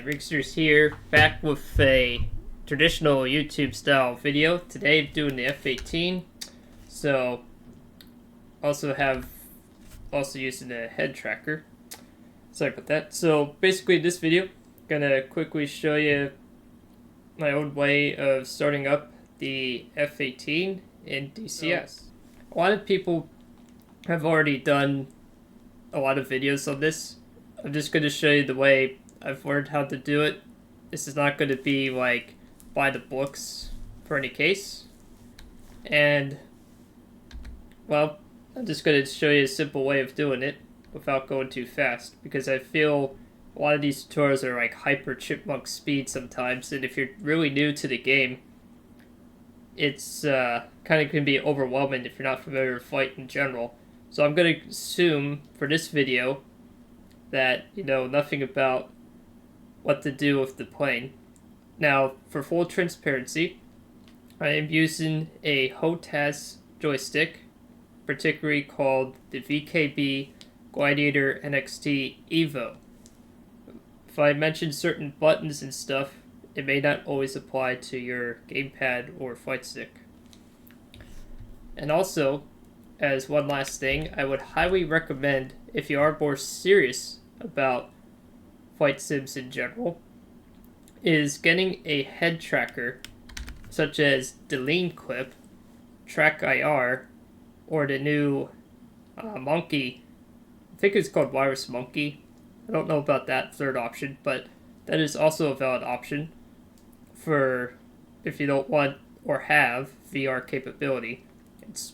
Rigsters here, back with a traditional YouTube style video. Today I'm doing the F18, so also using the head tracker. Sorry about that. So basically this video, gonna quickly show you my own way of starting up the F18 in DCS. A lot of people have already done a lot of videos on this. I'm just going to show you the way I've learned how to do it. This is not going to be like by the books for any case. And, well, I'm just going to show you a simple way of doing it without going too fast, because I feel a lot of these tutorials are like hyper chipmunk speed sometimes, and if you're really new to the game, it's kind of can be overwhelming if you're not familiar with Fight in general. So I'm going to assume for this video that you know nothing about what to do with the plane. Now, for full transparency, I am using a HOTAS joystick, particularly called the VKB Gladiator NXT Evo. If I mention certain buttons and stuff, it may not always apply to your gamepad or fight stick. And also, as one last thing, I would highly recommend, if you are more serious about fight sims in general, is getting a head tracker such as the Lean Clip, Track IR, or the new Monkey. I think it's called Virus Monkey. I don't know about that third option, but that is also a valid option for if you don't want or have VR capability. It's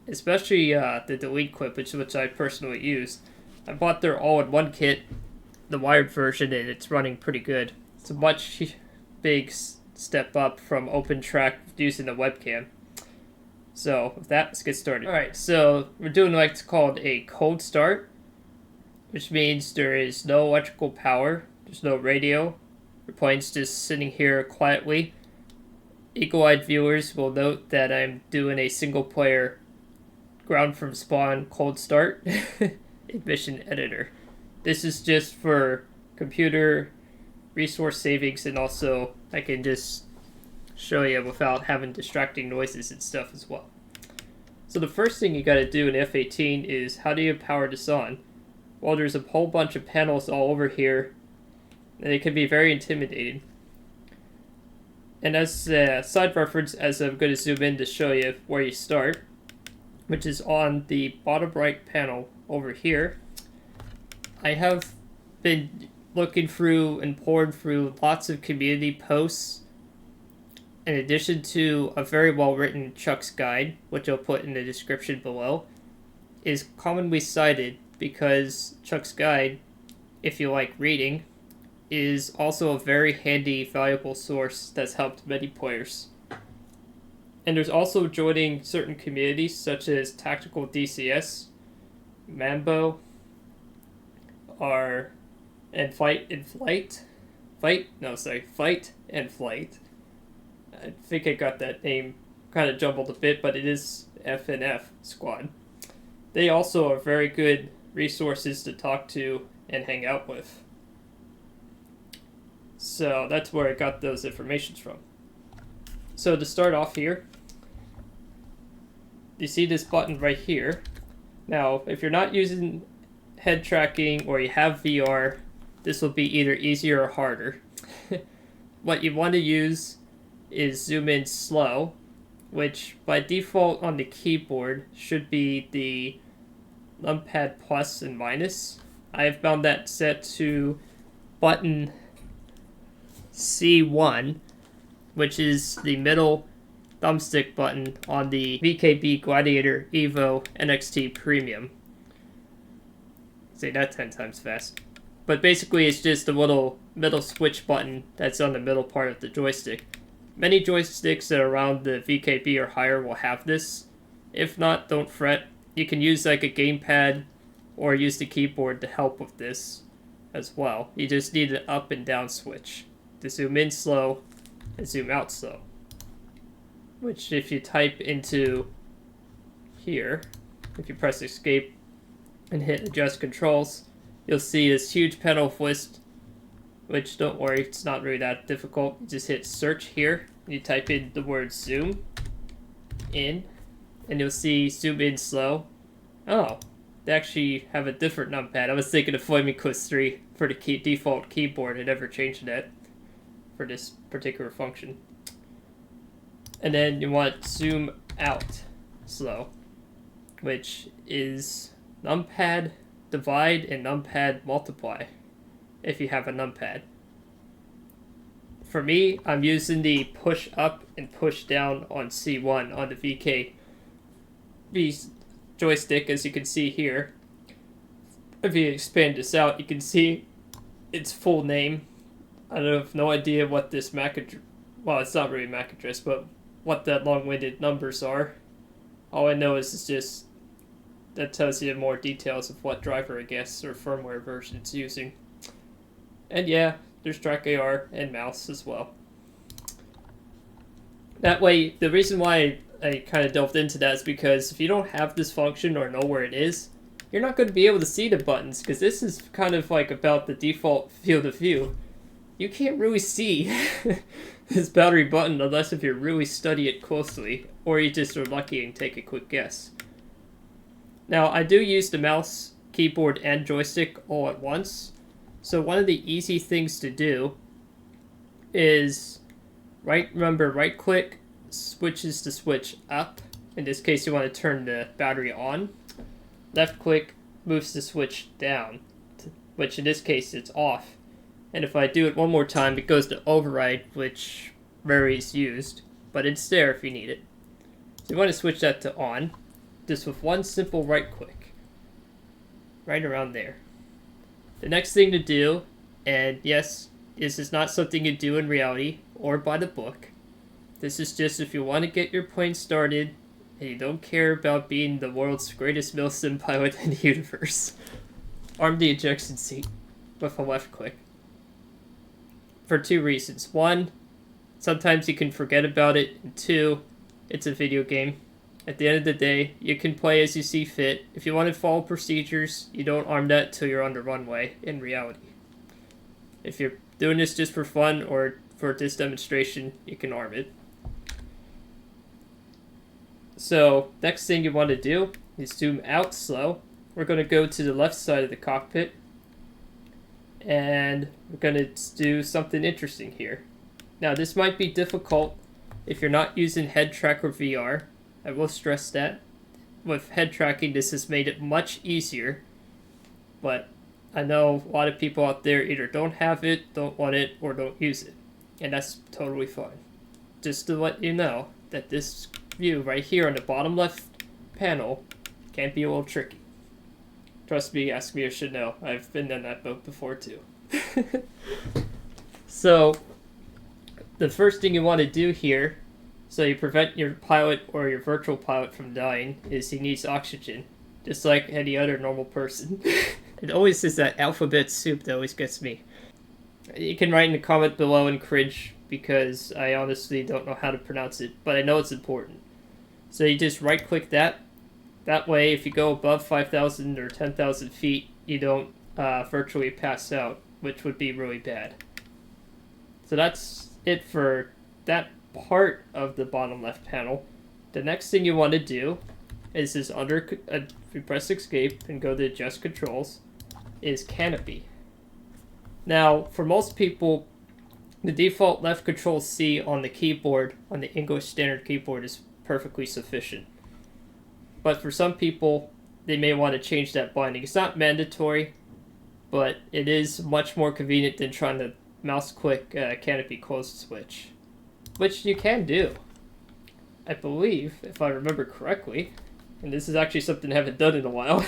especially the Delete Clip, which I personally use. I bought their all-in-one kit, the wired version, and it's running pretty good. It's a much big step up from OpenTrack using the webcam. So with that, let's get started. Alright, so we're doing what's called a cold start, which means there is no electrical power, there's no radio, your plane's just sitting here quietly. Eagle-eyed viewers will note that I'm doing a single-player ground from spawn cold start in Mission Editor. This is just for computer resource savings, and also I can just show you without having distracting noises and stuff as well. So the first thing you gotta do in F18 is, how do you power this on? Well, there's a whole bunch of panels all over here, and it can be very intimidating. And as a side reference, as I'm going to zoom in to show you where you start, which is on the bottom right panel over here, I have been looking through and pouring through lots of community posts, in addition to a very well written Chuck's guide, which I'll put in the description below, is commonly cited because Chuck's guide, if you like reading, is also a very handy, valuable source that's helped many players. And there's also joining certain communities such as Tactical DCS, Mambo, and Fight and Flight. Fight and Flight. I think I got that name kind of jumbled a bit, but it is FNF Squad. They also are very good resources to talk to and hang out with. So that's where I got those informations from. So to start off here, you see this button right here. Now, if you're not using head tracking or you have VR, this will be either easier or harder. What you want to use is zoom in slow, which by default on the keyboard should be the numpad plus and minus. I have found that set to button C1, which is the middle thumbstick button on the VKB Gladiator Evo NXT Premium. Say that 10 times fast. But basically it's just a little middle switch button that's on the middle part of the joystick. Many joysticks that are around the VKB or higher will have this. If not, don't fret. You can use like a gamepad or use the keyboard to help with this as well. You just need an up and down switch to zoom in slow and zoom out slow. Which if you type into here, if you press escape and hit adjust controls, you'll see this huge panel list which don't worry, it's not really that difficult. You just hit search here, you type in the word zoom in, and you'll see zoom in slow. Oh, they actually have a different numpad. I was thinking of Flaming Quest 3 for the default keyboard. I never changed that for this particular function. And then you want zoom out slow, which is numpad divide and numpad multiply if you have a numpad. For me, I'm using the push up and push down on C1 on the VKB joystick, as you can see here. If you expand this out, you can see its full name. I have no idea what this MAC address, well, it's not really MAC address, but what that long-winded numbers are. All I know is it's just, that tells you more details of what driver, I guess, or firmware version it's using. And yeah, there's track AR and mouse as well. That way, the reason why I kind of delved into that is because if you don't have this function or know where it is, you're not going to be able to see the buttons, because this is kind of like about the default field of view. You can't really see this battery button unless if you really study it closely, or you just are lucky and take a quick guess. Now, I do use the mouse, keyboard, and joystick all at once, so one of the easy things to do is, remember, right click switches to switch up. In this case, you want to turn the battery on. Left click moves the switch down, which in this case it's off. And if I do it one more time, it goes to override, which rarely is used, but it's there if you need it. So you want to switch that to on, just with one simple right click, right around there. The next thing to do, and yes, this is not something you do in reality or by the book. This is just if you want to get your plane started and you don't care about being the world's greatest milsim pilot in the universe. Arm the ejection seat with a left click. For two reasons. One, sometimes you can forget about it. And two, it's a video game. At the end of the day, you can play as you see fit. If you want to follow procedures, you don't arm that till you're on the runway in reality. If you're doing this just for fun or for this demonstration, you can arm it. So, next thing you want to do is zoom out slow. We're going to go to the left side of the cockpit, and we're going to do something interesting here. Now, this might be difficult if you're not using head tracker VR. I will stress that. With head tracking, this has made it much easier, but I know a lot of people out there either don't have it, don't want it, or don't use it, and that's totally fine. Just to let you know that this view right here on the bottom left panel can be a little tricky. Trust me, ask me, I should know. I've been in that boat before too. So, the first thing you want to do here, so you prevent your pilot or your virtual pilot from dying, is he needs oxygen, just like any other normal person. It always is that alphabet soup that always gets me. You can write in the comment below and cringe, because I honestly don't know how to pronounce it, but I know it's important. So you just right click that. That way, if you go above 5,000 or 10,000 feet, you don't virtually pass out, which would be really bad. So that's it for that part of the bottom left panel. The next thing you want to do is if you press escape and go to adjust controls, is canopy. Now, for most people, the default left control C on the keyboard, on the English standard keyboard, is perfectly sufficient. But for some people, they may want to change that binding. It's not mandatory, but it is much more convenient than trying to mouse click canopy close switch, which you can do. I believe, if I remember correctly, and this is actually something I haven't done in a while,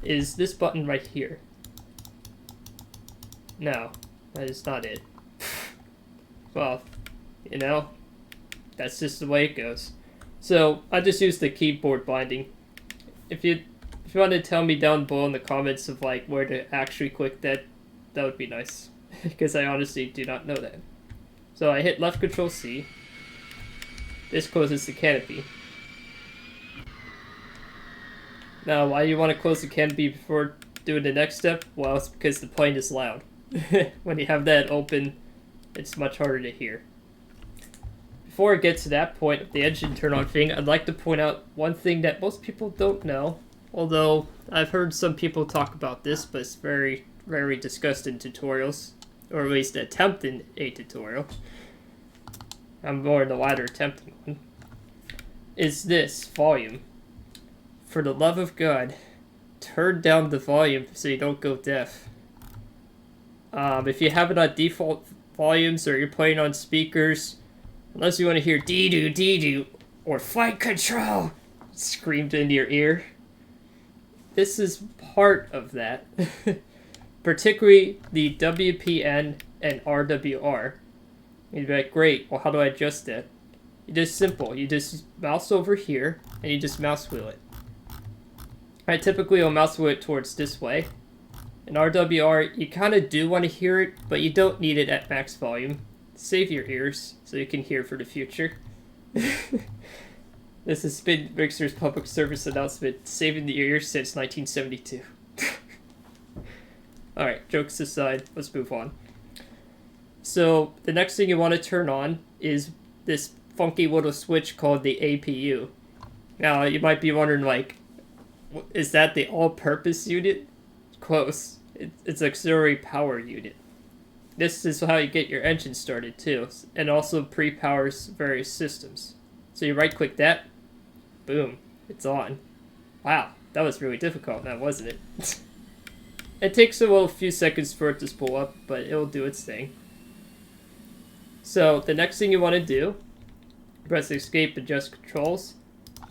is this button right here. No, that is not it. Well, you know, that's just the way it goes. So I just use the keyboard binding. If you want to tell me down below in the comments of like where to actually click that, that would be nice, because I honestly do not know that. So I hit left control C. This closes the canopy. Now, why do you want to close the canopy before doing the next step? Well, it's because the plane is loud. When you have that open, it's much harder to hear. Before I get to that point of the engine turn on thing, I'd like to point out one thing that most people don't know, although I've heard some people talk about this, but it's very rarely discussed in tutorials, or at least attempt in a tutorial. I'm more in the latter attempting one. Is this volume. For the love of God, turn down the volume so you don't go deaf. If you have it on default volumes or you're playing on speakers, unless you want to hear dee-doo, dee-doo, or flight control screamed into your ear, this is part of that. Particularly the WPN and RWR. You'd be like, great, well how do I adjust that? It's just simple. You just mouse over here, and you just mouse wheel it. I typically will mouse wheel it towards this way. In RWR, you kind of do want to hear it, but you don't need it at max volume. Save your ears, so you can hear for the future. This has been Rigsters' public service announcement, saving the ears since 1972. Alright, jokes aside, let's move on. So, the next thing you want to turn on is this funky little switch called the APU. Now, you might be wondering, like, is that the all-purpose unit? Close. It's auxiliary power unit. This is how you get your engine started, too, and also pre-powers various systems. So you right-click that, boom, it's on. Wow, that was really difficult now, wasn't it? It takes a few seconds for it to spool up, but it'll do its thing. So, the next thing you want to do, press escape, adjust controls,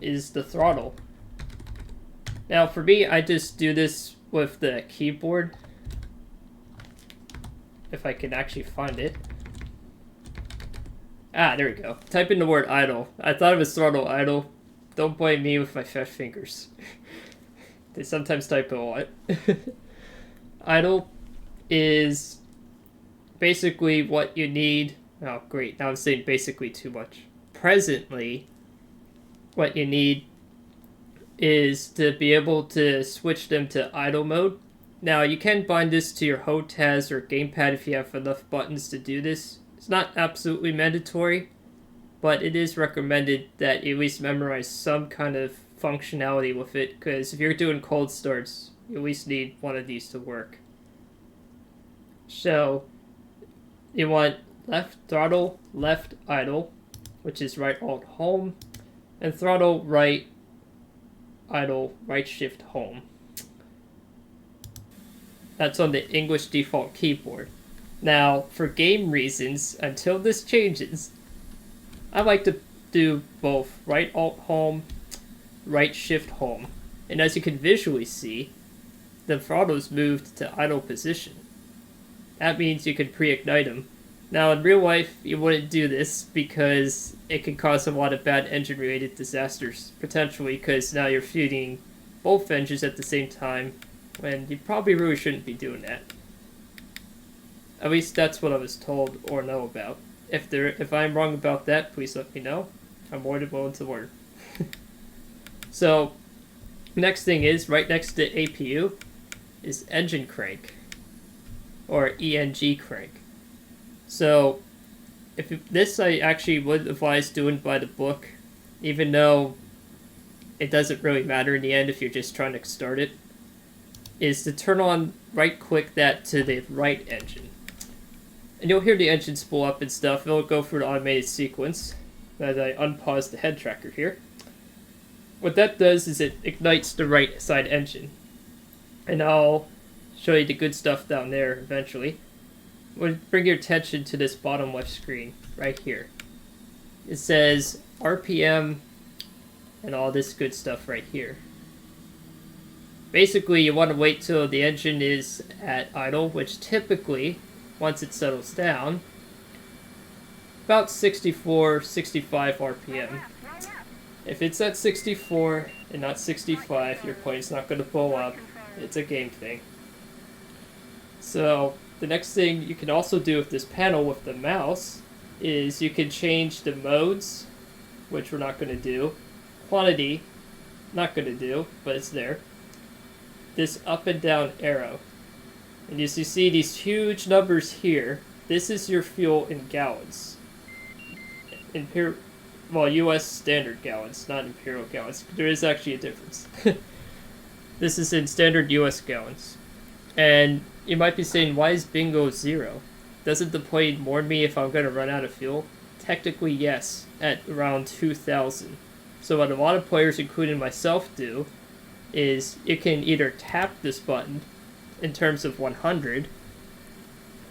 is the throttle. Now, for me, I just do this with the keyboard. If I can actually find it. Ah, there we go. Type in the word idle. I thought it was throttle idle. Don't blame me with my fat fingers. They sometimes type a lot. Idle is basically what you need. Oh, great. Now I'm saying basically too much. Presently, what you need is to be able to switch them to idle mode. Now, you can bind this to your HOTAS or gamepad if you have enough buttons to do this. It's not absolutely mandatory, but it is recommended that you at least memorize some kind of functionality with it, because if you're doing cold starts, you at least need one of these to work. So, you want left throttle, left idle, which is right alt home, and throttle right idle, right shift home. That's on the English default keyboard. Now, for game reasons, until this changes, I like to do both right alt home, right shift home. And as you can visually see, the throttle's moved to idle position. That means you can pre-ignite them. Now, in real life, you wouldn't do this because it can cause a lot of bad engine-related disasters, potentially, because now you're feeding both engines at the same time, when you probably really shouldn't be doing that. At least that's what I was told or know about. If I'm wrong about that, please let me know. I'm more than willing to learn. So, next thing is, right next to APU, is engine crank, or ENG crank. So, this I actually would advise doing by the book, even though it doesn't really matter in the end if you're just trying to start it, is to turn on, right-click that to the right engine. And you'll hear the engine spool up and stuff. It'll go through the automated sequence as I unpause the head tracker here. What that does is it ignites the right side engine. And I'll show you the good stuff down there eventually. We'll bring your attention to this bottom left screen right here. It says RPM and all this good stuff right here. Basically, you want to wait till the engine is at idle, which typically, once it settles down, about 64, 65 RPM. If it's at 64 and not 65, your plane's not going to blow up. It's a game thing. So, the next thing you can also do with this panel with the mouse is you can change the modes, which we're not going to do. Quantity, not going to do, but it's there. This up and down arrow. And as you see these huge numbers here, this is your fuel in gallons. Well, US standard gallons, not imperial gallons. There is actually a difference. This is in standard US gallons. And you might be saying, why is bingo 0? Doesn't the plane warn me if I'm going to run out of fuel? Technically, yes, at around 2,000. So what a lot of players, including myself, do is you can either tap this button in terms of 100,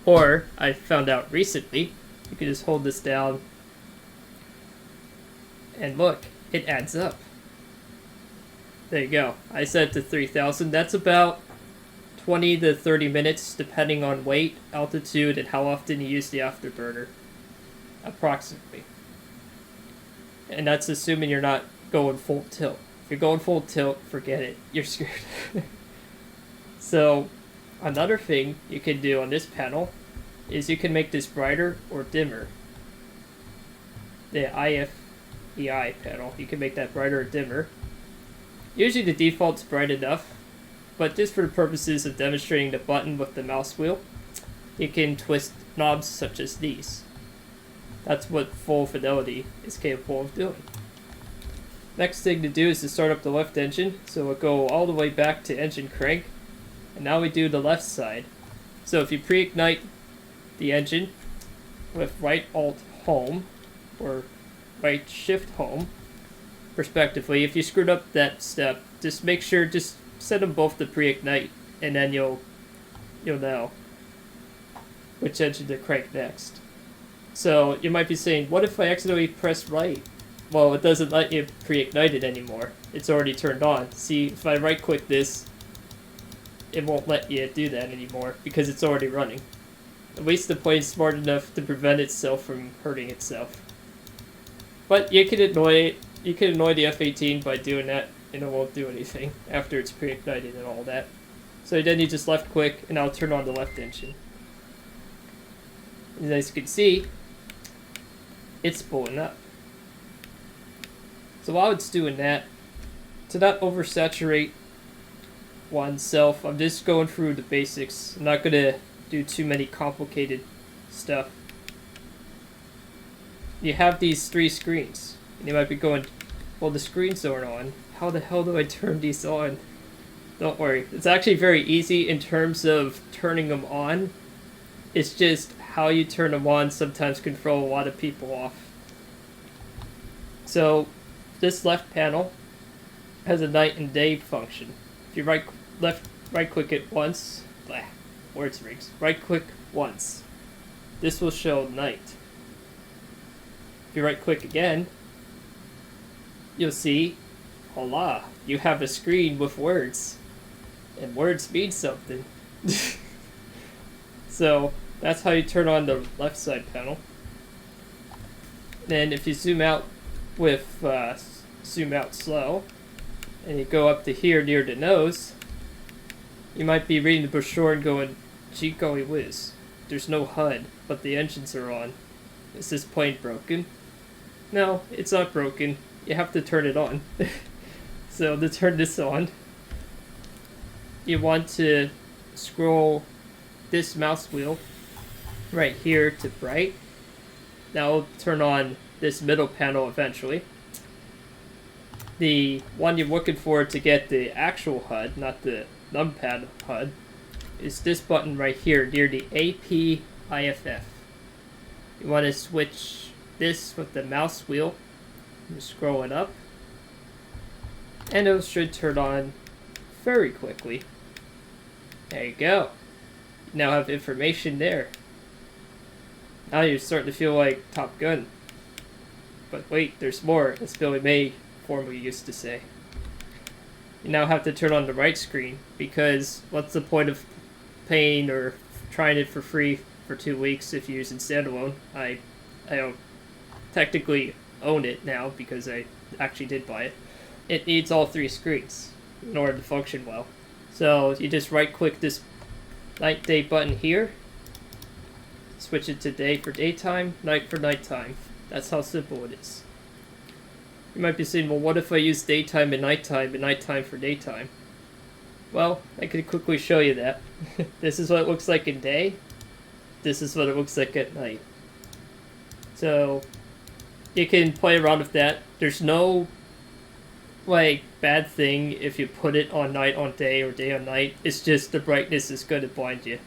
or I found out recently, you can just hold this down and look, it adds up. There you go. I set it to 3,000. That's about 20 to 30 minutes depending on weight, altitude, and how often you use the afterburner. Approximately. And that's assuming you're not going full tilt. If you're going full tilt, forget it. You're screwed. So, another thing you can do on this panel is you can make this brighter or dimmer. The IFEI panel, you can make that brighter or dimmer. Usually the default's bright enough, but just for the purposes of demonstrating the button with the mouse wheel, you can twist knobs such as these. That's what full fidelity is capable of doing. Next thing to do is to start up the left engine, so we'll go all the way back to engine crank, and now we do the left side. So if you pre-ignite the engine with right alt home, or right shift home, respectively, if you screwed up that step, just make sure, just set them both to pre-ignite, and then you'll know which engine to crank next. So you might be saying, what if I accidentally press right? Well, it doesn't let you pre-ignite it anymore. It's already turned on. See, if I right click this, it won't let you do that anymore because it's already running. At least the plane's smart enough to prevent itself from hurting itself. But you can annoy the F18 by doing that, and it won't do anything after it's pre-ignited and all that. So then you just left click, and I'll turn on the left engine. And as you can see, it's pulling up. So while it's doing that, to not oversaturate oneself, I'm just going through the basics. I'm not going to do too many complicated stuff. You have these 3 screens, and you might be going, well, the screens aren't on. How the hell do I turn these on? Don't worry. It's actually very easy in terms of turning them on. It's just how you turn them on sometimes can throw a lot of people off. So this left panel has a night and day function. If you right click it once, words rigs. Right click once. This will show night. If you right click again, you'll see, hola, you have a screen with words. And words mean something. So that's how you turn on the left side panel. Then if you zoom out with zoom out slow, and you go up to here near the nose, you might be reading the brochure and going, gee golly whiz, there's no HUD, but the engines are on. Is this plane broken? No, it's not broken. You have to turn it on. So to turn this on, you want to scroll this mouse wheel right here to bright. That will turn on this middle panel eventually. The one you're looking for to get the actual HUD, not the numpad HUD, is this button right here near the AP IFF. You want to switch this with the mouse wheel. Just scroll it up, and it should turn on very quickly. There you go. You now have information there. Now you're starting to feel like Top Gun. But wait, there's more, as Billy May formerly used to say. You now have to turn on the right screen, because what's the point of paying or trying it for free for 2 weeks if you're using standalone? I don't technically own it now because I actually did buy it. It needs all 3 screens in order to function well. So you just right click this night day button here, switch it to day for daytime, night for nighttime. That's how simple it is. You might be saying, well, what if I use daytime and nighttime for daytime? Well, I could quickly show you that. This is what it looks like in day. This is what it looks like at night. So you can play around with that. There's no like bad thing if you put it on night on day or day on night. It's just the brightness is going to blind you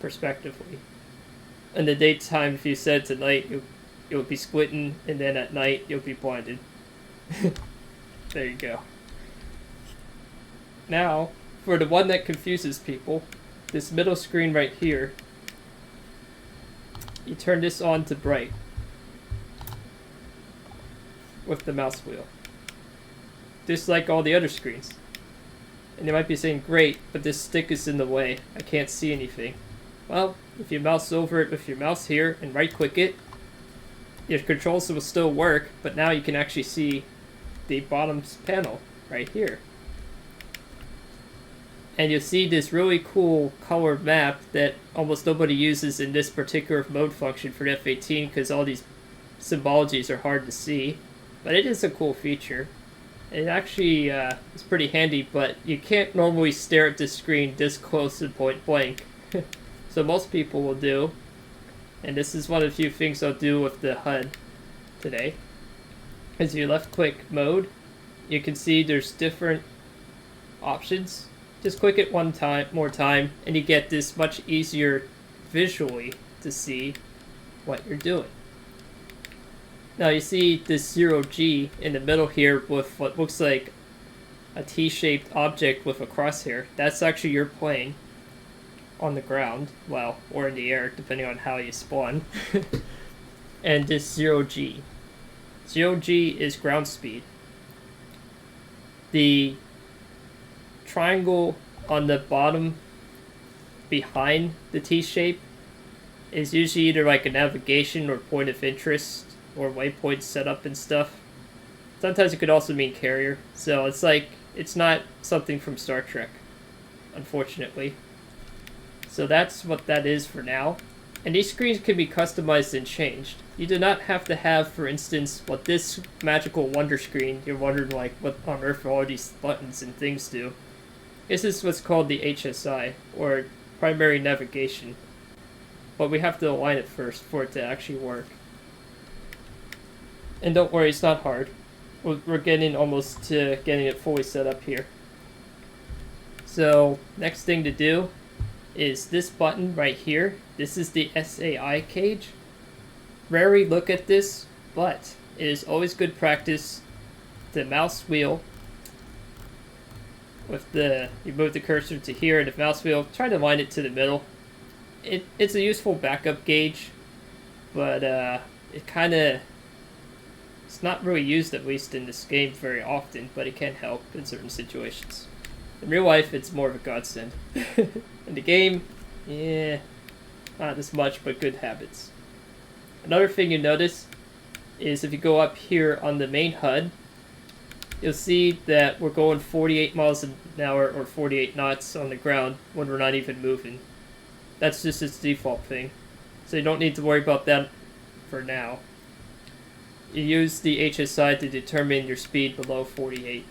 prospectively. In the daytime, if you set it to night, you'll be squinting, and then at night you'll be blinded. There you go. Now, for the one that confuses people, this middle screen right here, you turn this on to bright with the mouse wheel. Just like all the other screens. And you might be saying, great, but this stick is in the way. I can't see anything. Well, if you mouse over it with your mouse here and right click it, your controls will still work, but now you can actually see the bottom panel right here. And you'll see this really cool colored map that almost nobody uses in this particular mode function for the F18 because all these symbologies are hard to see. But it is a cool feature. It actually is pretty handy, but you can't normally stare at this screen this close to point blank. So most people will do. And this is one of the few things I'll do with the HUD today. As you left click mode, you can see there's different options. Just click it one more time, and you get this much easier visually to see what you're doing. Now you see this 0G in the middle here with what looks like a T-shaped object with a crosshair. That's actually your plane on the ground, well, or in the air, depending on how you spawn. And this 0G. 0G is ground speed. The triangle on the bottom behind the T-shape is usually either like a navigation or point of interest or waypoint setup and stuff. Sometimes it could also mean carrier, so it's like, it's not something from Star Trek, unfortunately. So that's what that is for now. And these screens can be customized and changed. You do not have to have, for instance, what this magical wonder screen, you're wondering like what on earth all these buttons and things do. This is what's called the HSI, or primary navigation. But we have to align it first for it to actually work. And don't worry, it's not hard. We're getting almost to getting it fully set up here. So, next thing to do is this button right here. This is the SAI cage. Rarely look at this, but it is always good practice to mouse wheel with you move the cursor to here and the mouse wheel, try to line it to the middle. It's a useful backup gauge, but it's not really used, at least in this game, very often, but it can help in certain situations. In real life, it's more of a godsend. In the game, yeah, not as much, but good habits. Another thing you notice is if you go up here on the main HUD, you'll see that we're going 48 miles an hour or 48 knots on the ground when we're not even moving. That's just its default thing. So you don't need to worry about that for now. You use the HSI to determine your speed below 48,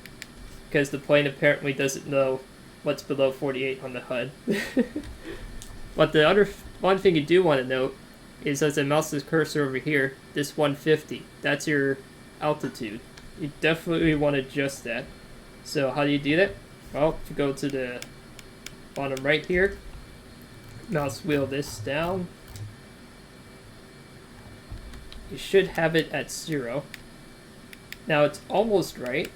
because the plane apparently doesn't know what's below 48 on the HUD. But the other one thing you do want to note is as I mouse this cursor over here, this 150, that's your altitude. You definitely want to adjust that. So how do you do that? Well, if you go to the bottom right here, mouse wheel this down, you should have it at 0. Now it's almost right,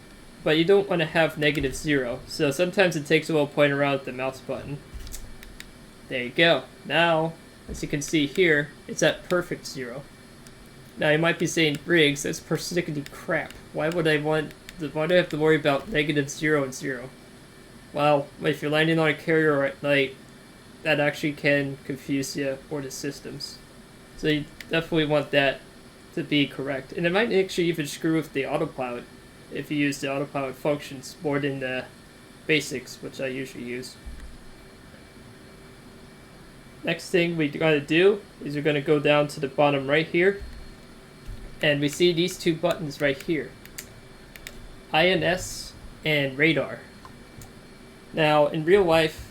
but you don't want to have -0. So sometimes it takes a while playing around with the mouse button. There you go. Now, as you can see here, it's at perfect 0. Now you might be saying, Riggs, that's persnickety crap. Why do I have to worry about -0 and 0? Well, if you're landing on a carrier at night, that actually can confuse you or the systems. So you definitely want that to be correct. And it might actually even screw with the autopilot if you use the autopilot functions more than the basics, which I usually use. Next thing we gotta do is we're gonna go down to the bottom right here, and we see these two buttons right here, INS and radar. Now, in real life,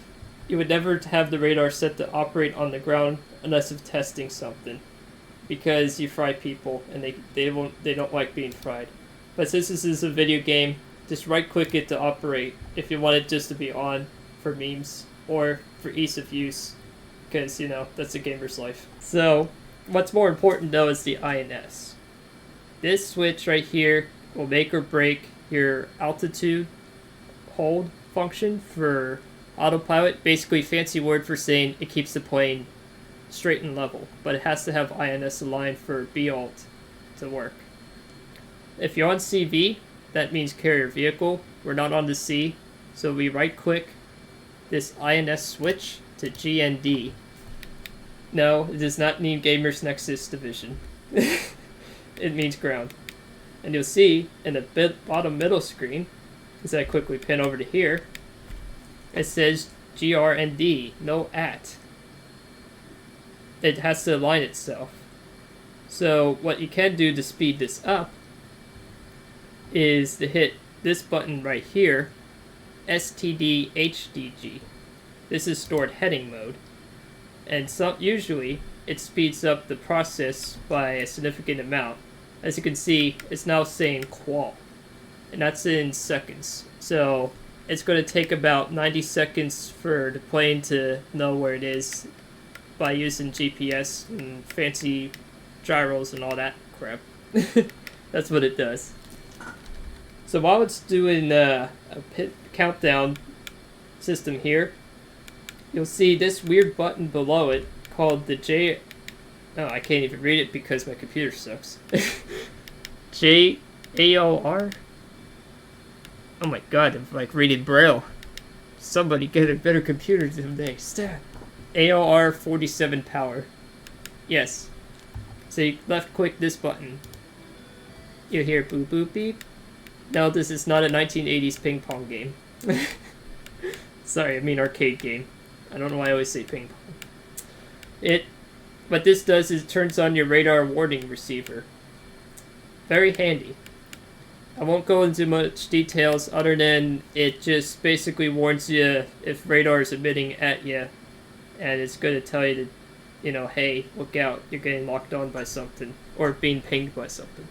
you would never have the radar set to operate on the ground unless of testing something, because you fry people and they don't like being fried. But since this is a video game, just right click it to operate if you want it just to be on for memes or for ease of use, because that's a gamer's life. So what's more important though is the INS. This switch right here will make or break your altitude hold function for autopilot. Basically, fancy word for saying it keeps the plane straight and level, but it has to have INS aligned for B-alt to work. If you're on CV, that means carrier vehicle. We're not on the C, so we right click this INS switch to GND. No, it does not mean Gamers Nexus Division. It means ground. And you'll see in the bottom middle screen, as I quickly pin over to here, it says GRND, no at. It has to align itself. So what you can do to speed this up is to hit this button right here, STD-HDG. This is stored heading mode. And usually it speeds up the process by a significant amount. As you can see, it's now saying qual, and that's in seconds. So it's going to take about 90 seconds for the plane to know where it is by using GPS and fancy gyros and all that crap. That's what it does. So while it's doing a countdown system here, you'll see this weird button below it called the J... Oh, I can't even read it because my computer sucks. JAOR? Oh my god, I'm like reading Braille. Somebody get a better computer someday. Stat. AOR 47 power. Yes. So you left click this button. You hear boop boop beep. No, this is not a 1980s ping pong game. Sorry, I mean arcade game. I don't know why I always say ping pong. What this does is it turns on your radar warning receiver. Very handy. I won't go into much details other than it just basically warns you if radar is emitting at you, and it's going to tell you to, hey, look out, you're getting locked on by something, or being pinged by something.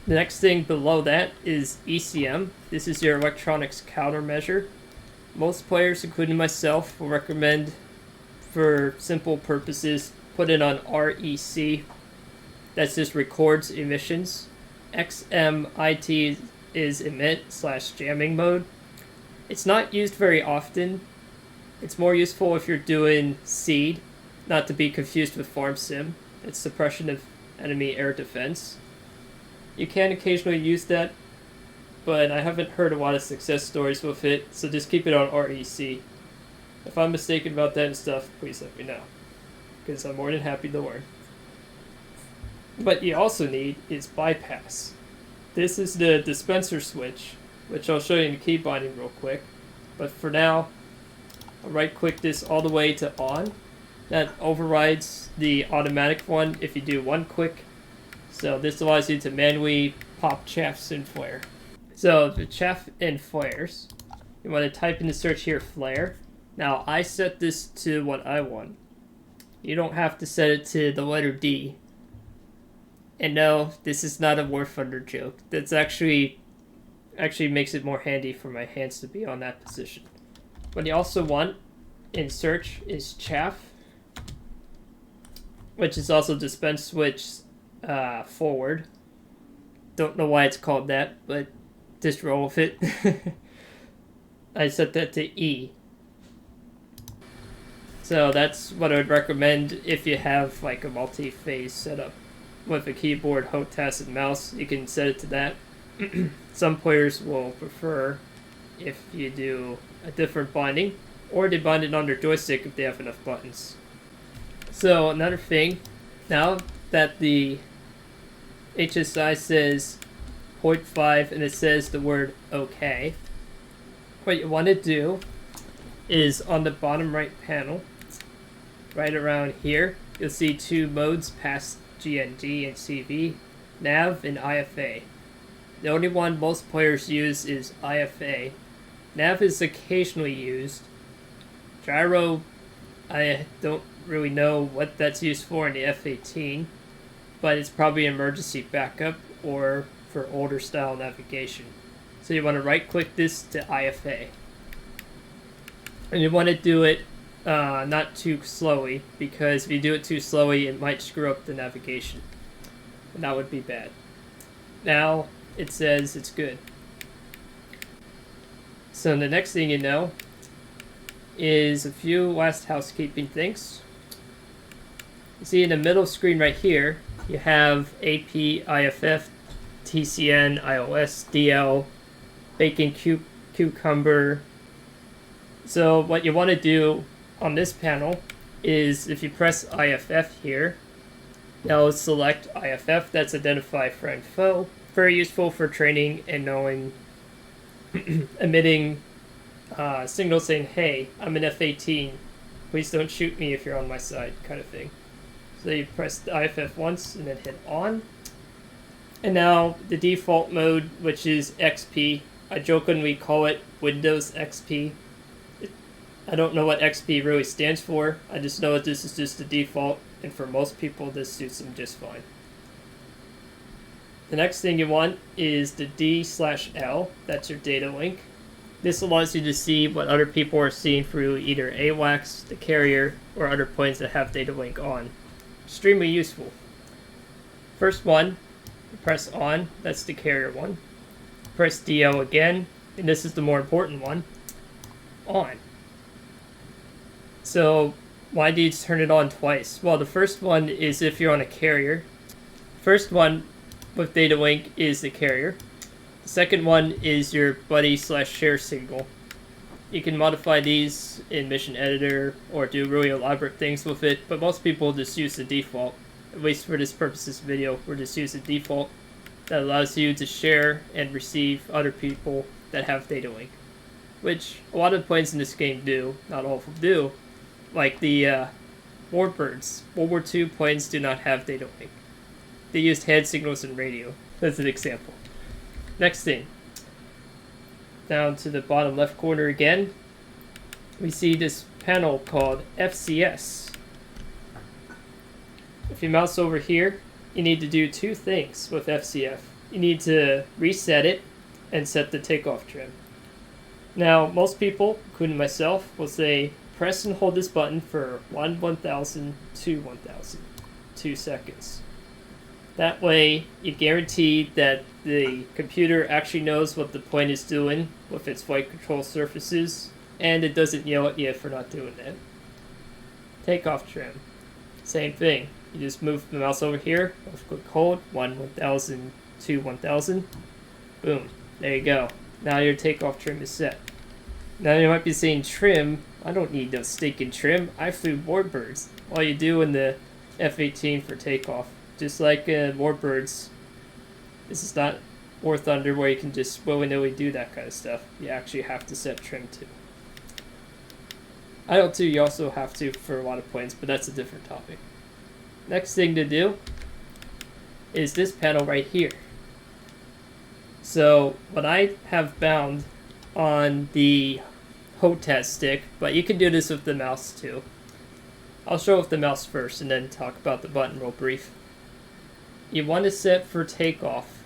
The next thing below that is ECM. This is your electronics countermeasure. Most players, including myself, will recommend, for simple purposes, put it on REC. That just records emissions. XMIT is emit/jamming mode. It's not used very often. It's more useful if you're doing seed, not to be confused with farm sim. It's suppression of enemy air defense. You can occasionally use that, but I haven't heard a lot of success stories with it, so just keep it on REC. If I'm mistaken about that and stuff, please let me know, because I'm more than happy to learn. What you also need is bypass. This is the dispenser switch, which I'll show you in the key binding real quick. But for now, I'll right click this all the way to on. That overrides the automatic one if you do one click. So this allows you to manually pop chaffs and flare. So the chaff and flares, you want to type in the search here flare. Now I set this to what I want. You don't have to set it to the letter D. And no, this is not a War Thunder joke. That's actually makes it more handy for my hands to be on that position. What you also want in search is chaff, which is also dispense switch forward. Don't know why it's called that, but just roll with it. I set that to E. So that's what I would recommend if you have like a multi-phase setup. With a keyboard, HOTAS, and mouse, you can set it to that. Some players will prefer if you do a different binding, or they bind it on their joystick if they have enough buttons. So another thing, now that the HSI says 0.5 and it says the word OK, what you want to do is on the bottom right panel, right around here, you'll see two modes past GND and CV, NAV and IFA. The only one most players use is IFA, Nav is occasionally used. Gyro, I don't really know what that's used for in the F18, but it's probably emergency backup or for older style navigation. So you want to right click this to IFA. And you want to do it not too slowly, because if you do it too slowly it might screw up the navigation. And that would be bad. Now it says it's good. So the next thing you know is a few last housekeeping things. You see in the middle screen right here, you have AP, IFF, TCN, iOS, DL, Bacon, Cucumber. So what you want to do on this panel is if you press IFF here, now select IFF, that's Identify Friend Foe. Very useful for training and knowing, emitting signals saying, hey, I'm an F18, please don't shoot me if you're on my side, kind of thing. So you press the IFF once and then hit on. And now the default mode, which is XP, I jokingly call it Windows XP. I don't know what XP really stands for, I just know that this is just the default, and for most people this suits them just fine. The next thing you want is the D/L, that's your data link. This allows you to see what other people are seeing through either AWACS, the carrier, or other planes that have data link on. Extremely useful. First one, press on, that's the carrier one. Press DL again, and this is the more important one, on. So why do you turn it on twice? Well, the first one is if you're on a carrier. First one with data link is the carrier. The second one is your buddy/share signal. You can modify these in Mission Editor or do really elaborate things with it, but most people just use the default. At least for this purpose of this video, we'll just use the default that allows you to share and receive other people that have data link, which a lot of planes in this game do, not all of them do. Like the Warbirds. World War II planes do not have data link. They used hand signals and radio. That's an example. Next thing. Down to the bottom left corner again, we see this panel called FCS. If you mouse over here, you need to do two things with FCF. You need to reset it and set the takeoff trim. Now, most people, including myself, will say press and hold this button for 1/1000 to 1000, 2 seconds. That way, you guarantee that the computer actually knows what the plane is doing with its flight control surfaces, and it doesn't yell at you for not doing that. Takeoff trim. Same thing. You just move the mouse over here, left click hold, 1/1000 to 1000. Boom. There you go. Now your takeoff trim is set. Now you might be saying trim. I don't need no stinking trim. I flew Warbirds. All you do in the F18 for takeoff. Just like Warbirds, this is not War Thunder where you can just willy-nilly do that kind of stuff. You actually have to set trim too. IL-2 you also have to for a lot of planes, but that's a different topic. Next thing to do is this panel right here. So what I have bound on the HOTAS stick, but you can do this with the mouse too. I'll show with the mouse first and then talk about the button real brief. You want to set for takeoff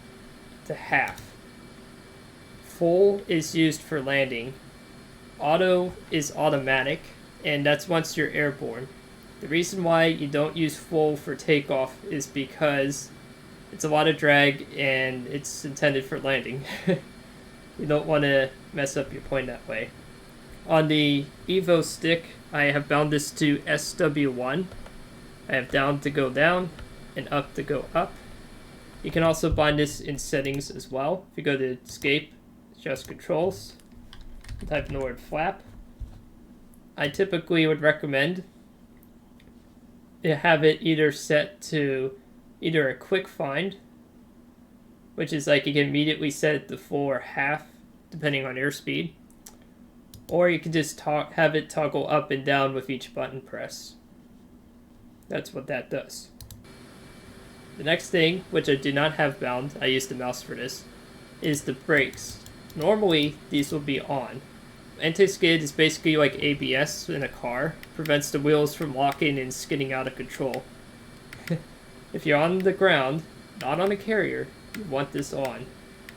to half. Full is used for landing. Auto is automatic, and that's once you're airborne. The reason why you don't use full for takeoff is because it's a lot of drag and it's intended for landing. You don't want to mess up your plane that way. On the Evo stick, I have bound this to SW1. I have down to go down and up to go up. You can also bind this in settings as well. If you go to escape, adjust controls, type in the word flap. I typically would recommend you have it either set to either a quick find, which is like you can immediately set it to full or half depending on airspeed, or you can just have it toggle up and down with each button press. That's what that does. The next thing, which I do not have bound, I use the mouse for this, is the brakes. Normally these will be on, anti-skid is basically like ABS in a car. Prevents the wheels from locking and skidding out of control. If you're on the ground, not on a carrier, you want this on.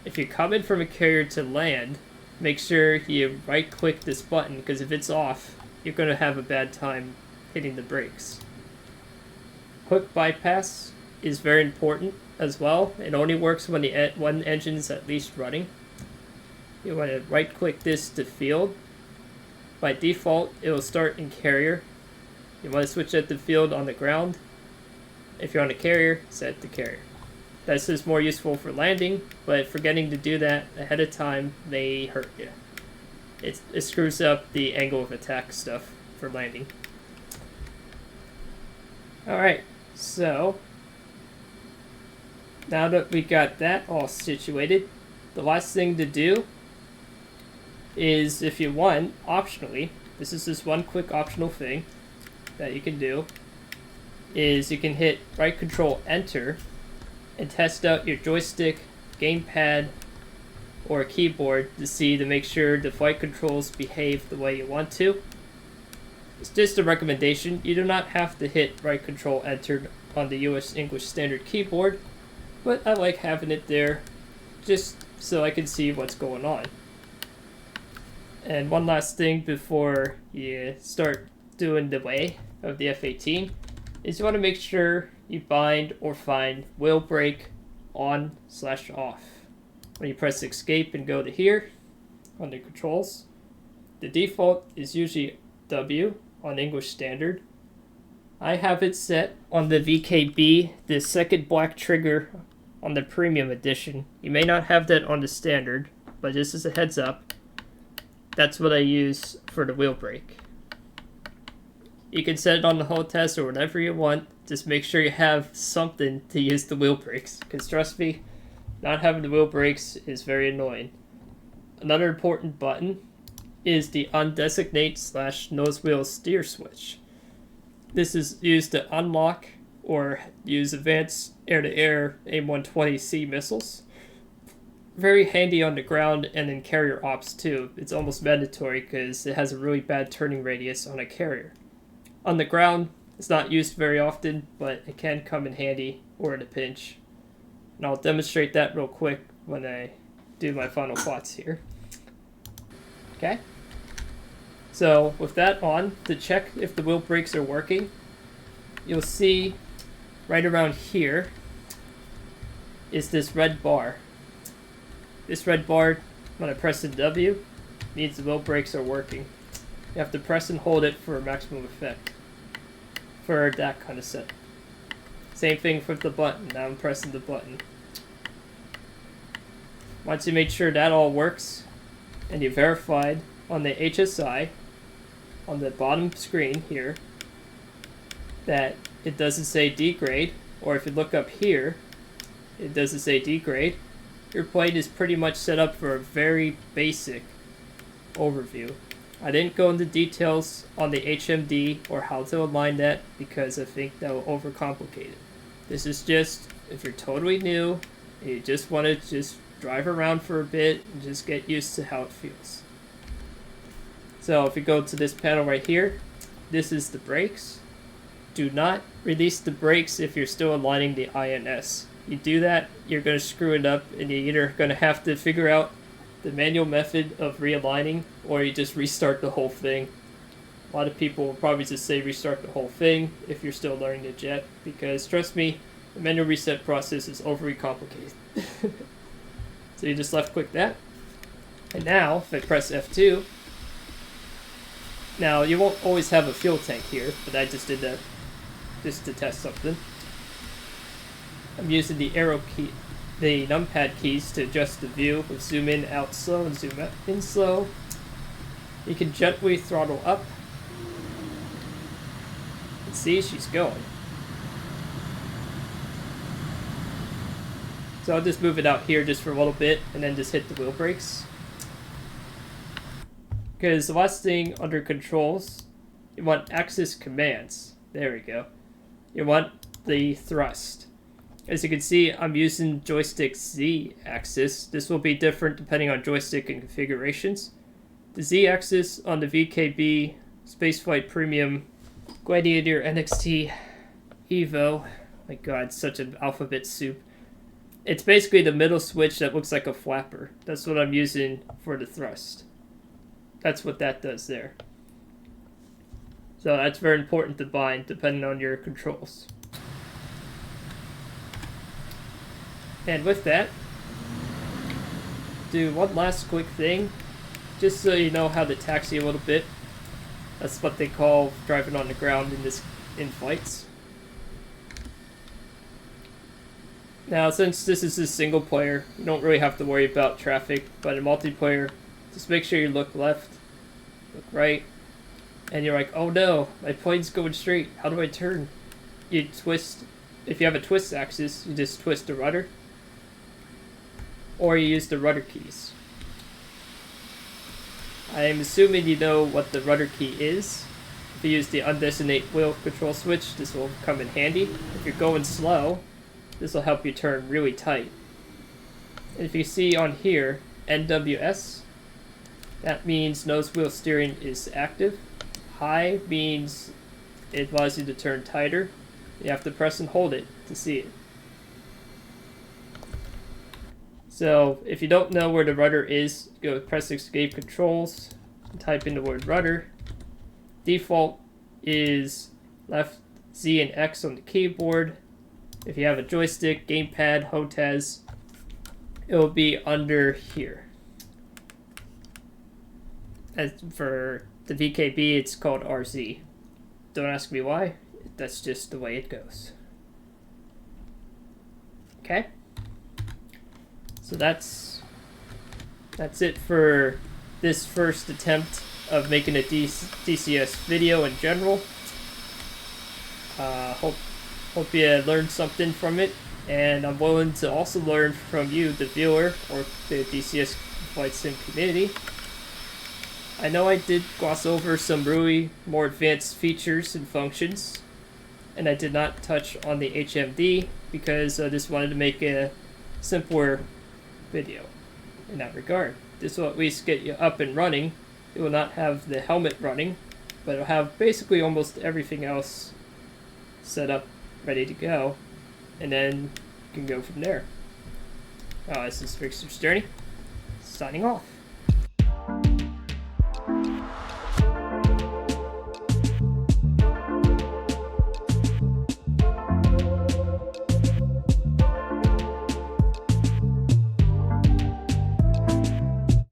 If you're coming from a carrier to land, make sure you right-click this button, because if it's off, you're going to have a bad time hitting the brakes. Quick bypass is very important as well. It only works when the one engine is at least running. You want to right-click this to field. By default, it will start in carrier. You want to switch it to field on the ground. If you're on a carrier, set to carrier. This is more useful for landing, but forgetting to do that ahead of time may hurt you. It screws up the angle of attack stuff for landing. Alright, so now that we got that all situated, the last thing to do is, if you want, optionally, this is just one quick optional thing that you can do, is you can hit right control enter and test out your joystick, gamepad, or keyboard to make sure the flight controls behave the way you want to. It's just a recommendation. You do not have to hit right control enter on the US English Standard keyboard, but I like having it there just so I can see what's going on. And one last thing before you start doing the way of the F18 is you want to make sure you bind or find wheel brake on/off. When you press escape and go to here, under controls, the default is usually W on English Standard. I have it set on the VKB, the second black trigger on the Premium Edition. You may not have that on the Standard, but just as a heads up, that's what I use for the wheel brake. You can set it on the whole test or whatever you want. Just make sure you have something to use the wheel brakes, because trust me, not having the wheel brakes is very annoying. Another important button is the undesignate / nose wheel steer switch. This is used to unlock or use advanced air-to-air AIM-120C missiles. Very handy on the ground and in carrier ops too. It's almost mandatory because it has a really bad turning radius on a carrier. On the ground, it's not used very often, but it can come in handy or in a pinch. And I'll demonstrate that real quick when I do my final thoughts here. Okay? So with that on, to check if the wheel brakes are working, you'll see right around here is this red bar. This red bar, when I press the W, means the wheel brakes are working. You have to press and hold it for maximum effect for that kind of set. Same thing with the button. Now I'm pressing the button. Once you make sure that all works and you verified on the HSI on the bottom screen here that it doesn't say degrade, or if you look up here it doesn't say degrade, your plane is pretty much set up for a very basic overview. I didn't go into details on the HMD or how to align that because I think that will overcomplicate it. This is just if you're totally new and you just want to just drive around for a bit and just get used to how it feels. So if you go to this panel right here, this is the brakes. Do not release the brakes if you're still aligning the INS. You do that, you're going to screw it up, and you're either going to have to figure out the manual method of realigning, or you just restart the whole thing. A lot of people will probably just say restart the whole thing if you're still learning the jet, because trust me, the manual reset process is overly complicated. So you just left click that. And now, if I press F2, now you won't always have a fuel tank here, but I just did that just to test something. I'm using the arrow key, the numpad keys to adjust the view with zoom in out slow and zoom in slow. You can gently throttle up. And see, she's going. So I'll just move it out here just for a little bit and then just hit the wheel brakes. Because the last thing under controls, you want axis commands. There we go. You want the thrust. As you can see, I'm using joystick Z axis. This will be different depending on joystick and configurations. The Z-axis on the VKB Spaceflight Premium Gladiator NXT Evo. My god, such an alphabet soup. It's basically the middle switch that looks like a flapper. That's what I'm using for the thrust. That's what that does there. So that's very important to bind depending on your controls. And with that, do one last quick thing, just so you know how to taxi a little bit. That's what they call driving on the ground in flights. Now, since this is a single player, you don't really have to worry about traffic, but in multiplayer, just make sure you look left, look right, and you're like, oh no, my plane's going straight, how do I turn? You twist, if you have a twist axis, you just twist the rudder, or you use the rudder keys. I'm assuming you know what the rudder key is. If you use the undesignate wheel control switch, this will come in handy. If you're going slow, this will help you turn really tight. And if you see on here, NWS, that means nose wheel steering is active. High means it allows you to turn tighter. You have to press and hold it to see it. So if you don't know where the rudder is, go press escape controls and type in the word rudder. Default is left Z and X on the keyboard. If you have a joystick, gamepad, HOTAS, it will be under here. As for the VKB, it's called RZ. Don't ask me why, that's just the way it goes. Okay? So that's it for this first attempt of making a DCS video in general. Hope you learned something from it, and I'm willing to also learn from you, the viewer, or the DCS Flight Sim community. I know I did gloss over some really more advanced features and functions, and I did not touch on the HMD because I just wanted to make a simpler video in that regard. This will at least get you up and running. It will not have the helmet running, but it'll have basically almost everything else set up, ready to go, and then you can go from there. This is Rigsters Journey, signing off.